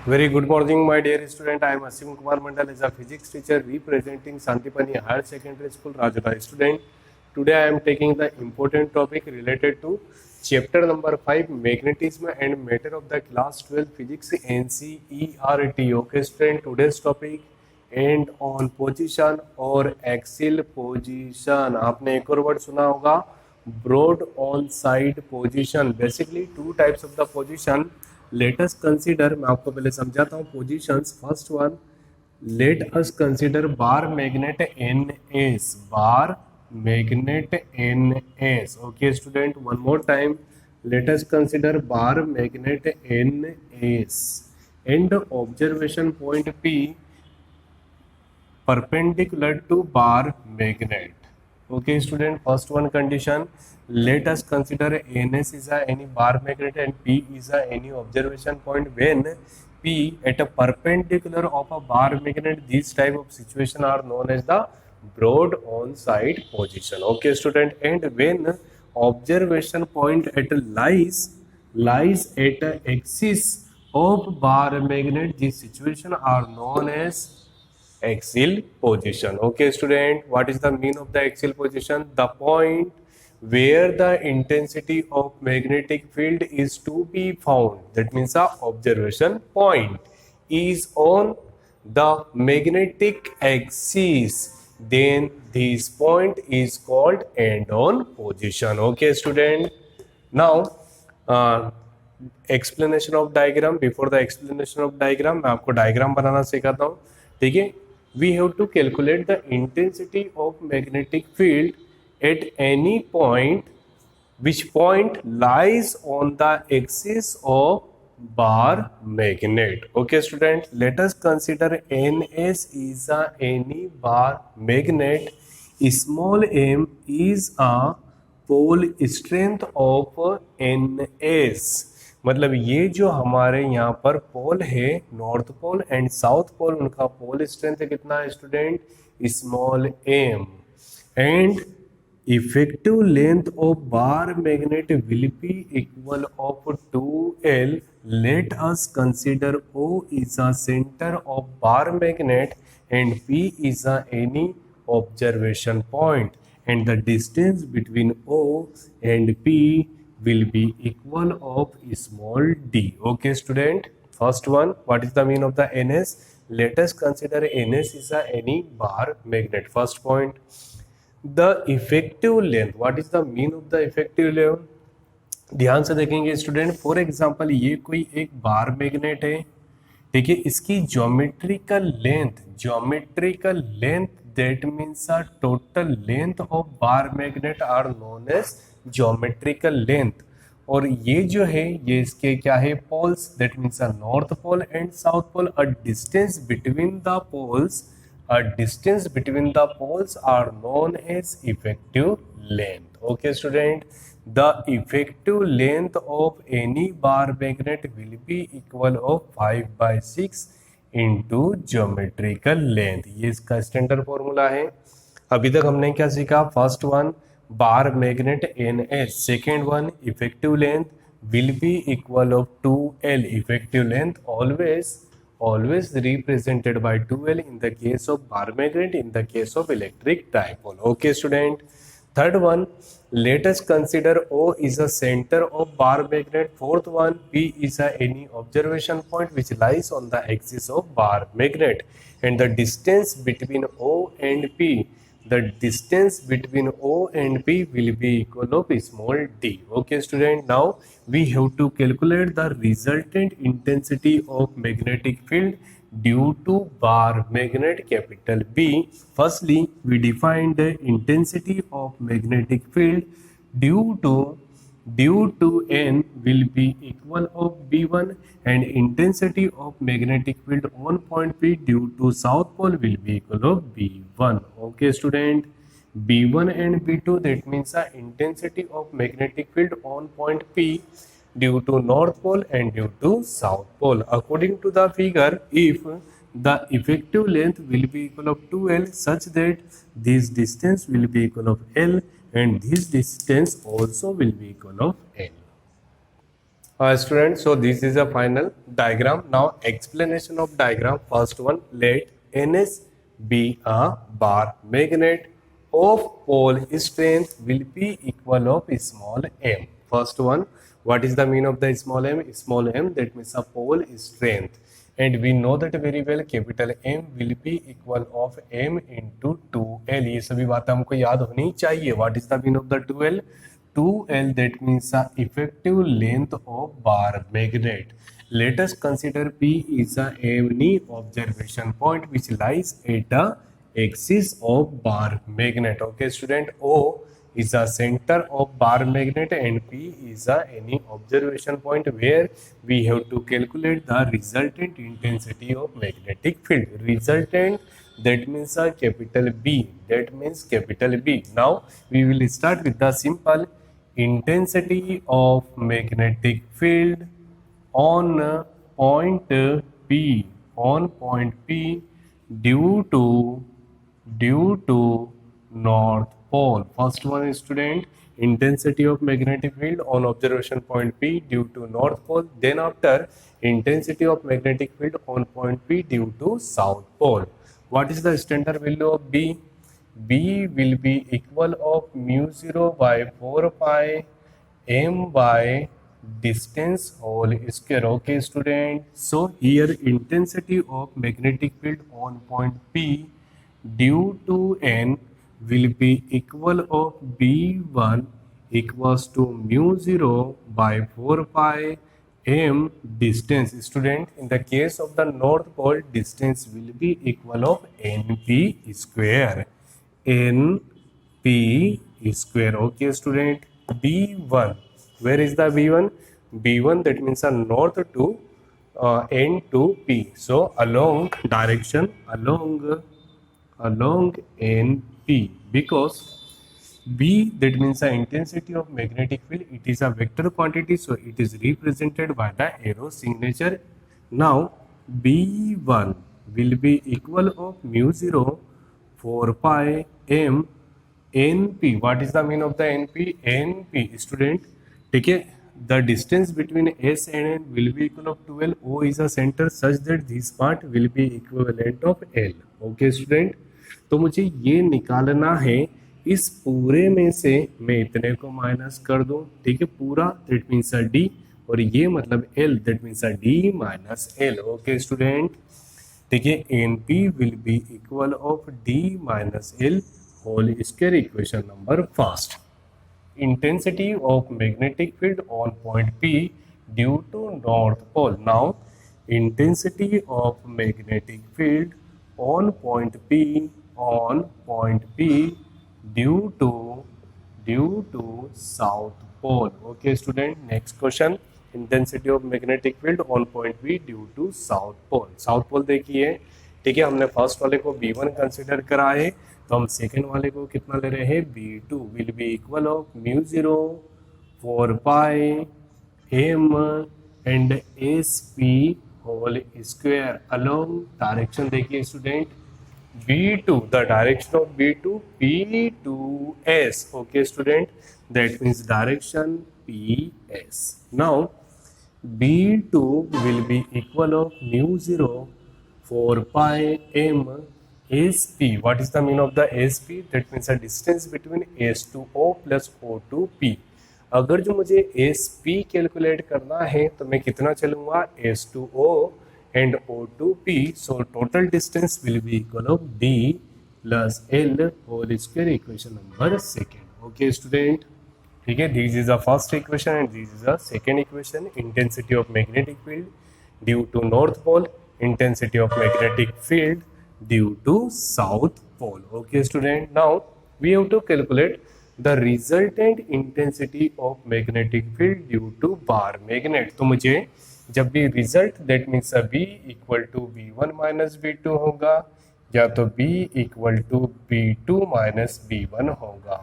Very good morning, my dear student. I am Asim Kumar Mandal as a physics teacher representing Santipani Higher Secondary School, Rajagiri student. Today I am taking the important topic related to chapter number 5, magnetism and matter of the class 12 physics NCERT. Okay, student, today's topic and on position और axial position. आपने एक और word सुना होगा, broad on side position. Basically two types of the position. Let us consider, मैं आपको पहले समझाता हूँ positions. First one, let us consider bar magnet N S. Bar magnet N S. Okay student, one more time. Let us consider bar magnet N S and observation point P perpendicular to bar magnet. Okay student, first one condition, let us consider ns is any bar magnet and p is any observation point. When p at a perpendicular of a bar magnet, these type of situation are known as the broad on side position. Okay student, and when observation point at lies at a axis of bar magnet, these situation are known as axial position. Okay student, what is the mean of the axial position? The point where the intensity of magnetic field is to be found, that means the observation point is on the magnetic axis, then this point is called end-on position. Okay student, now explanation of diagram. Before the explanation of diagram, मैं आपको diagram बनाना सिखाता हूँ. ठीक है, we have to calculate the intensity of magnetic field at any point, which point lies on the axis of bar magnet. Okay student, let us consider ns is any bar magnet. Small m is a pole strength of ns. मतलब ये जो हमारे यहाँ पर pole है, north pole and south pole, उनका pole strength कितना है student? Small m. And effective length of bar magnet will be equal of 2l. Let us consider O is a centre of bar magnet and P is a any observation point, and the distance between O and P will be equal of small d. Okay student, first one, what is the mean of the ns? Let us consider ns is any bar magnet. First point, the effective length. What is the mean of the effective length? ध्यान से देखेंगे student. For example ये कोई एक bar magnet है, ठीक है, इसकी geometrical length that means a total length of bar magnet are known as geometrical length. और ये जो है ये इसके क्या है? poles, that means a north pole and south pole. A distance between the poles are known as effective length. Okay student, the effective length of any bar magnet will be equal of 5/6 into geometrical length. ये इसका standard formula है. अभी तक हमने क्या सीखा? First one, bar magnet N S. Second one, effective length will be equal of 2l. Effective length always represented by 2l in the case of bar magnet, in the case of electric dipole. Okay student, third one, let us consider O is a center of bar magnet. Fourth one, P is any observation point which lies on the axis of bar magnet, and the distance between O and P, will be equal of small d. Okay student, now we have to calculate the resultant intensity of magnetic field due to bar magnet capital B. Firstly, we define the intensity of magnetic field due to n will be equal of B1, and intensity of magnetic field on point P due to south pole will be equal of B1. Okay student, B1 and B2, that means the intensity of magnetic field on point P due to north pole and due to south pole. According to the figure, if the effective length will be equal of 2l such that this distance will be equal of l and this distance also will be equal of l. Students, so this is a final diagram. Now explanation of diagram. First one, let Ns be a bar magnet of pole strength will be equal of small m. First one, what is the mean of the small m? Small m, that means a pole strength, and we know that very well capital M will be equal of m into 2l. ये सभी बातें हमको याद होनी चाहिए. What is the mean of the 2l? 2l, that means the effective length of bar magnet. Let us consider P is any observation point which lies at a axis of bar magnet. Okay, student. O is the center of bar magnet and P is any observation point where we have to calculate the resultant intensity of magnetic field. Resultant, that means a capital B. That means capital B. Now we will start with the simple intensity of magnetic field on point P, due to north pole. First one is, student, intensity of magnetic field on observation point P due to north pole. Then after, intensity of magnetic field on point P due to south pole. What is the standard value of B? B will be equal of mu 0 by 4 pi m by distance whole square. Okay, student. So here intensity of magnetic field on point P due to n will be equal of B1 equals to mu 0 by 4 pi m distance. Student, in the case of the north pole, distance will be equal of np square. np square. Okay, student. B1, where is the B1? B1, that means a north to n to P. So along direction, along np, because B, that means the intensity of magnetic field, it is a vector quantity, so it is represented by the arrow signature. Now B1 will be equal of mu 0 4 pi m np. What is the mean of the np? np, student, ठीक है, the distance between S and N will be equal of 12. O is a center such that this part will be equivalent of L. Okay, student. तो मुझे ये निकालना है, इस पूरे में से मैं इतने को माइनस कर दूं, ठीक है, पूरा, दैट मीन्स डी, और ये मतलब L, that means D minus L. Okay student, ठीक है, N P will be equal of D minus L whole square. Equation number first, intensity of magnetic field on point P due to north pole. Now intensity of magnetic field on point P due to south pole. Okay student, next question, intensity of magnetic field on point P due to south pole. south pole देखिए, ठीक है, हमने first वाले को B1 consider करा है, तो हम सेकेंड वाले को कितना ले रहे हैं? B2 will be equal of mu 0 4 pi m and SP whole square. Along direction देखिए student, B2, the direction of B2 P2S. Okay student, that means direction PS. Now B2 will be equal of mu 0 4 pi m SP. What is the mean of the SP? That means the distance between S2O plus O2P. अगर जो मुझे SP calculate करना है तो मैं कितना चलूंगा? S2O and O2P. So total distance will be equal of D plus L whole square. Equation number second. Okay student, ठीक है, this is the first equation and this is the second equation. Intensity of magnetic field due to north pole, intensity of magnetic field due to south pole. Okay student, now we have to calculate the resultant intensity of magnetic field due to bar magnet. तो मुझे जब भी result, that means B equal to B1 minus B2 होगा, या तो B equal to B2 minus B1 होगा.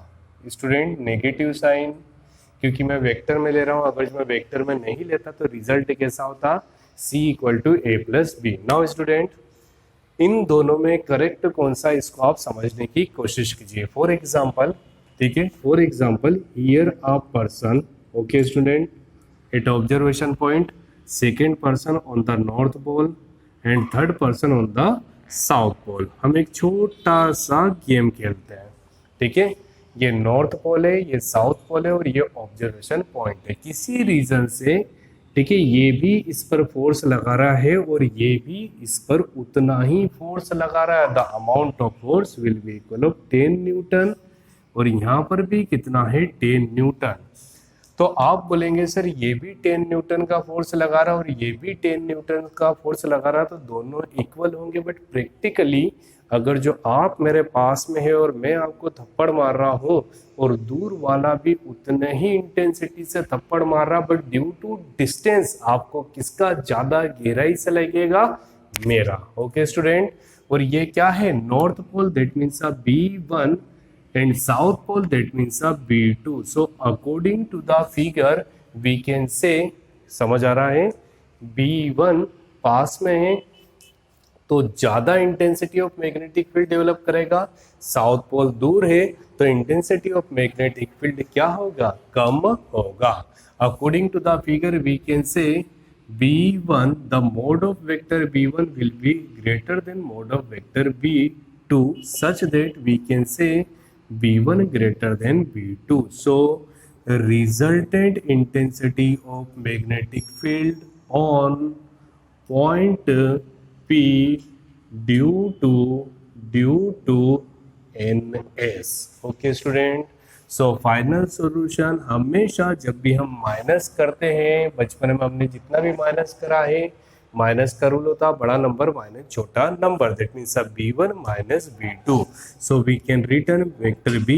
Student, negative sign, क्योंकि मैं वेक्टर में ले रहा हूँ, अगर मैं वेक्टर में नहीं लेता तो रिजल्ट कैसा होता? C equal to A plus B. Now student, इन दोनों में करेक्ट कौन सा, इसको आप समझने की कोशिश कीजिए. फॉर एग्जाम्पल, ठीक है, for example here a person, okay student, at observation point, second person on the north pole and third person on the south pole. हम एक छोटा सा गेम खेलते हैं, ठीक है। ये नॉर्थ पोल है, ये साउथ पोल है और ये ऑब्जर्वेशन पॉइंट है। किसी रीजन से, ठीक है, ये भी इस पर फोर्स लगा रहा है और ये भी इस पर उतना ही फोर्स लगा रहा है। The amount of force will be equal of 10 Newton, और यहाँ पर भी कितना है, 10 न्यूटन। तो आप बोलेंगे सर ये भी 10 न्यूटन का फोर्स लगा रहा है और ये भी 10 न्यूटन का फोर्स लगा रहा है, तो दोनों इक्वल होंगे। बट प्रैक्टिकली अगर जो आप मेरे पास में है और मैं आपको थप्पड़ मार रहा हूँ और दूर वाला भी उतने ही इंटेंसिटी से थप्पड़ मार रहा, बट ड्यू टू डिस्टेंस आपको किसका ज्यादा गहराई से लगेगा, मेरा। ओके स्टूडेंट, और ये क्या है, north pole, that means B1 and south pole, that means B2. So according to the figure we can say, समझ आ रहा है, B1 पास में है तो ज़्यादा intensity of magnetic field develop करेगा, साउथ पोल दूर है तो इंटेंसिटी ऑफ मैग्नेटिक फील्ड क्या होगा, कम होगा। According to the figure we can say B1, the mode of vector B1 will be greater than mode of vector B2 such that we can say B1 greater than B2. So resultant intensity of magnetic field on point P due to NS. Okay student, so final solution, हमेशा जब भी हम minus करते हैं, बचपन में हमने जितना भी माइनस करा है, माइनस का रूल होता बड़ा नंबर माइनस छोटा number, that means B1 minus B2। So we can return vector B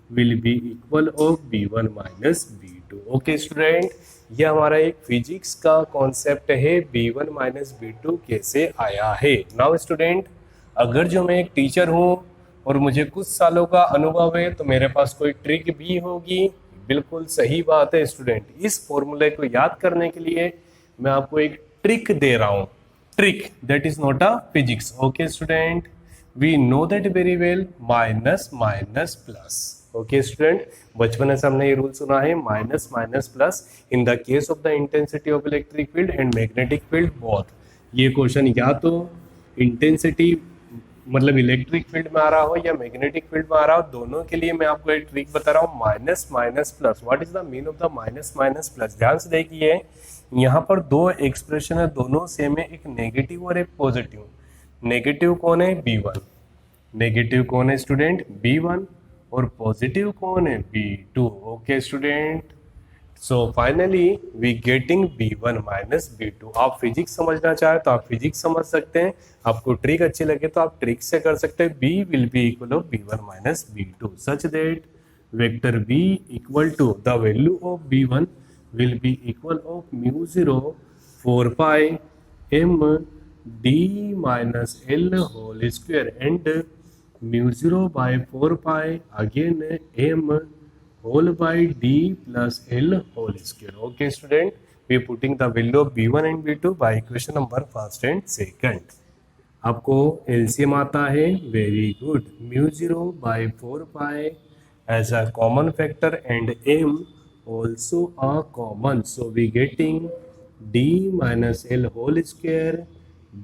will be equal of B1 minus B2। Okay student, ये हमारा एक फिजिक्स का कॉन्सेप्ट है, B1 माइनस B2 कैसे आया है। नाउ स्टूडेंट, अगर जो मैं एक टीचर हूँ और मुझे कुछ सालों का अनुभव है तो मेरे पास कोई ट्रिक भी होगी। बिल्कुल सही बात है स्टूडेंट, इस फॉर्मूले को याद करने के लिए मैं आपको एक ट्रिक दे रहा हूं। Trick, that is not a physics. Okay student, we know that very well, minus minus plus. Okay student, बचपन से हमने ये रूल सुना है, minus minus plus in the case of the intensity of electric field and magnetic field both. ये question या तो intensity मतलब इलेक्ट्रिक फील्ड में आ रहा हो या मैग्नेटिक फील्ड में आ रहा हो, दोनों के लिए मैं आपको एक ट्रिक बता रहा हूँ, minus minus plus. What is the mean of the minus minus plus? ध्यान से देखिए, यहाँ पर दो एक्सप्रेशन है, दोनों सेम है, एक नेगेटिव और एक पॉजिटिव। नेगेटिव कौन है? B1। नेगेटिव कौन है स्टूडेंट? B1। और पॉजिटिव कौन है? B2। Okay student, so finally we getting B1 minus B2। आप फिजिक्स समझना चाहे तो आप फिजिक्स समझ सकते हैं, आपको ट्रिक अच्छी लगे तो आप ट्रिक से कर सकते हैं। B will be equal of B1 minus B2 such that vector B equal to the value of B1 will be equal of mu 0 4 pi m d minus L whole square and mu 0 by 4 pi again m whole by d plus L whole square. Okay student, we are putting the value of B1 and B2 by equation number first and second. आपको LCM आता है, very good. mu 0 by 4 pi as a common factor and m also a common, so we getting d minus L whole square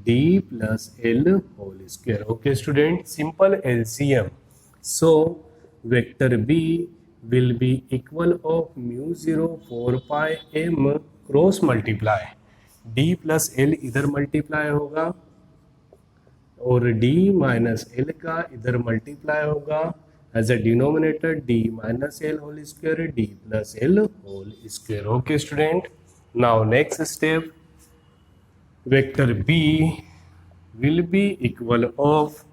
d plus L whole square. Okay student, simple LCM. So vector B will be equal of mu 0 4 pi m cross multiply d plus L इधर multiply होगा और d minus L का इधर multiply होगा, as a denominator d minus L whole square d plus L whole square. Okay student, now next step, vector B will be equal of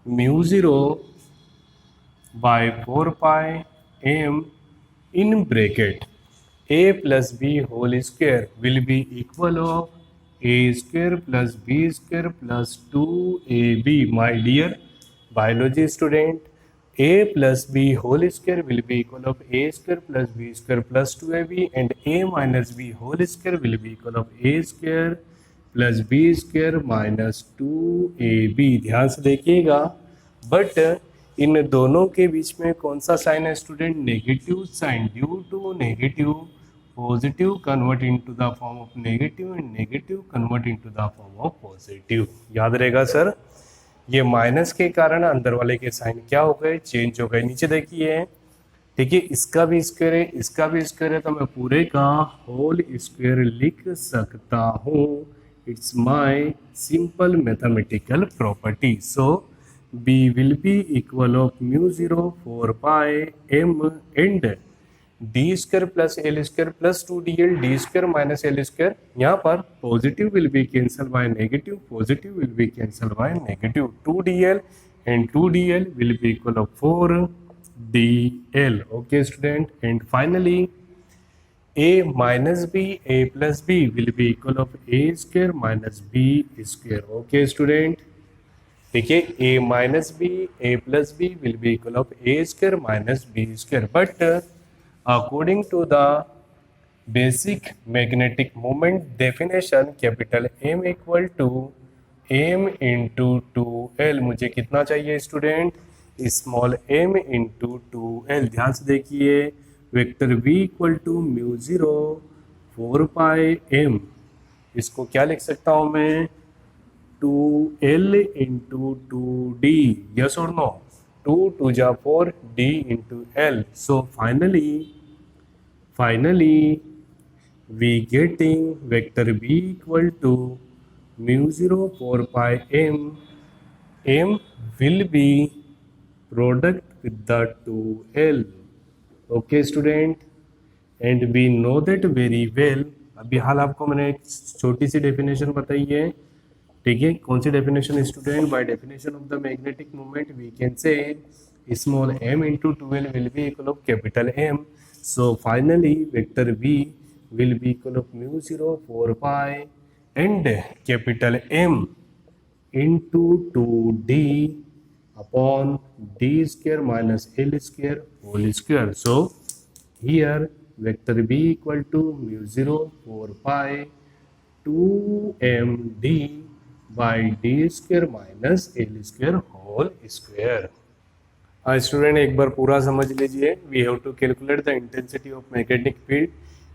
mu 0 by 4 pi m in bracket a plus b whole square will be equal of a square plus b square plus 2ab. My dear biology student, a plus b whole square will be equal of a square plus b square plus 2ab and a minus b whole square will be equal of a square plus b square minus 2ab. ध्यान से देखिएगा, but in दोनों के बीच में कौन सा sign है student? Negative sign. Due to negative positive convert into the form of negative and negative convert into the form of positive. याद रहेगा सर, ये माइनस के कारण अंदर वाले के साइन क्या हो गए, चेंज हो गए। नीचे देखिए, ठीक है, इसका भी स्क्वायर है, इसका भी स्क्वायर है, तो मैं पूरे का होल स्क्वायर लिख सकता हूँ। It's my simple mathematical property. So b will be equal of mu 0 4 pi m and d square plus l square plus 2dl d square minus l square। यहाँ पर positive will be cancel by negative, positive will be cancel by negative, 2dl and 2dl will be equal of 4dl। okay student, and finally a minus b, a plus b will be equal of a square minus b square। okay student, देखिए a minus b, a plus b will be equal of a square minus b square, but according to the basic magnetic moment definition, capital M equal to m into 2l। मुझे कितना चाहिए student, small m into 2l। ध्यान से देखिए, vector v equal to mu 0 4 pi m, इसको क्या लिख सकता हूँ मैं, 2l into 2d, yes or no, 2 2 जा 4, d into l। so finally we getting vector b equal to mu 0 4 pi m, m will be product with the 2l। okay student, and we know that very well। अभी हाल आपको मैंने एक छोटी सी definition बताई है, ठीक है, कौन सी definition student, by definition of the magnetic moment we can say small m into 2l will be equal of capital M। So finally vector v will be equal of mu 0 4 pi and capital M into 2d upon d square minus l square whole square. So here vector b equal to mu 0 4 pi 2md by d square minus L square whole square. Student एक बार पूरा समझ लीजिए, we have to calculate the intensity of magnetic field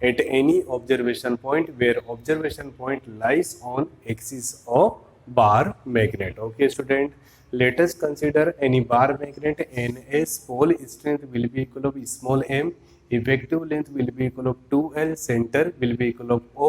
at any observation point where observation point lies on axis of bar magnet. Okay student, let us consider any bar magnet NS, pole strength will be equal of small m, effective length will be equal of 2l, center will be equal of O,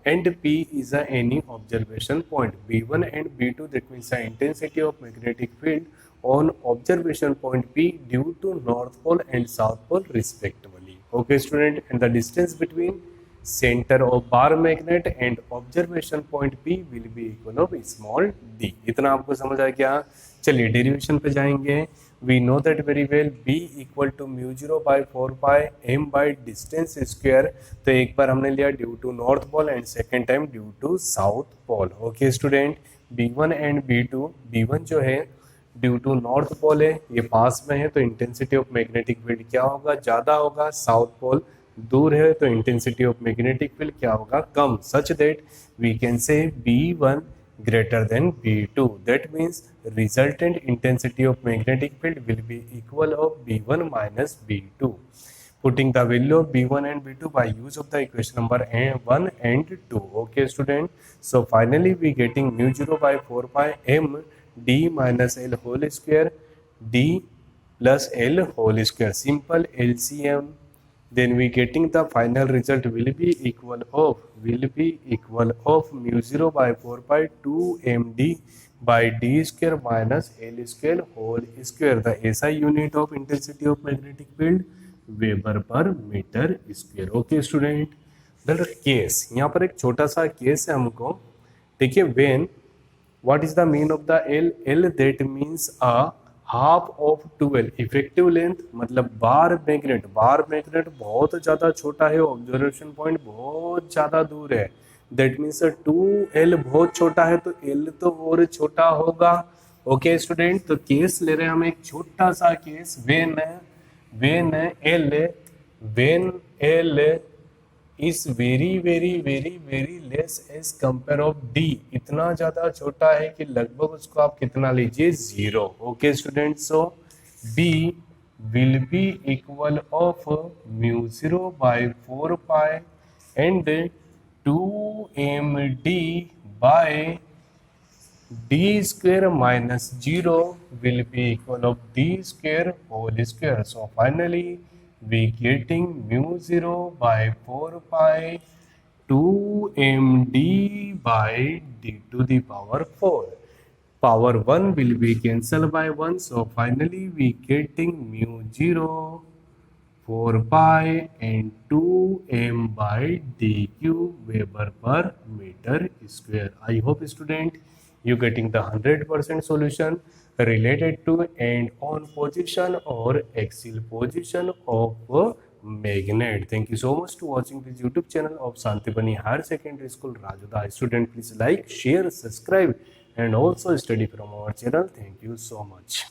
and P is any observation point B1 and B2, that means the intensity of magnetic field on observation point P due to north pole and south pole respectively। okay student, and the distance between center of bar magnet and observation point P will be equal of small d। इतना आपको समझ आ गया। चलिए derivation पे जाएंगे। we know that very well B equal to mu 0 by 4 pi m by distance square। तो एक बार हमने लिया due to north pole and second time due to south pole. Okay student, B1 and B2, B1 जो है due to north पोल है, ये पास में है, तो इंटेंसिटी ऑफ मैग्नेटिक फील्ड क्या होगा, ज़्यादा होगा। साउथ पोल दूर है, तो इंटेंसिटी ऑफ मैग्नेटिक फील्ड क्या होगा, कम। Such that we can say B1 greater than B2, that means resultant intensity of magnetic field will be equal of B1 minus B2, putting the value of B1 and B2 by use of the equation number 1 and 2। okay student, so finally we getting mu 0 by 4 pi m d minus l whole square d plus l whole square, simple LCM, then we getting the final result will be equal of mu 0 by 4 pi 2 md by d square minus l square whole square। the SI unit of intensity of magnetic field weber per metre square. Okay student, the case, यहाँ पर एक छोटा सा case है हमको। देखिए, when what is the mean of the L that means a half of 2l, effective length मतलब bar magnet बहुत ज़्यादा छोटा है, ऑब्जर्वेशन पॉइंट बहुत ज़्यादा दूर है, दैट मीन्स 2l बहुत छोटा है, तो l तो और छोटा होगा। ओके स्टूडेंट, तो केस ले रहे हैं हम एक छोटा सा case, when L is very less as compare of D, इतना ज़्यादा छोटा है कि लगभग उसको आप कितना लीजिए, 0। Okay student, so B will be equal of mu 0 by 4 pi and 2md by d square minus 0 will be equal of d square whole square. So finally we getting mu 0 by 4 pi 2md by d to the power 4. Power 1 will be cancelled by 1. So finally we getting mu 0 4 pi and 2m by dq Weber per meter square. I hope student you getting the 100% solution related to end on position or axial position of a magnet. Thank you so much to watching this YouTube channel of Santipani Higher Secondary School Rajoda. Student, please like, share, subscribe and also study from our channel. Thank you so much.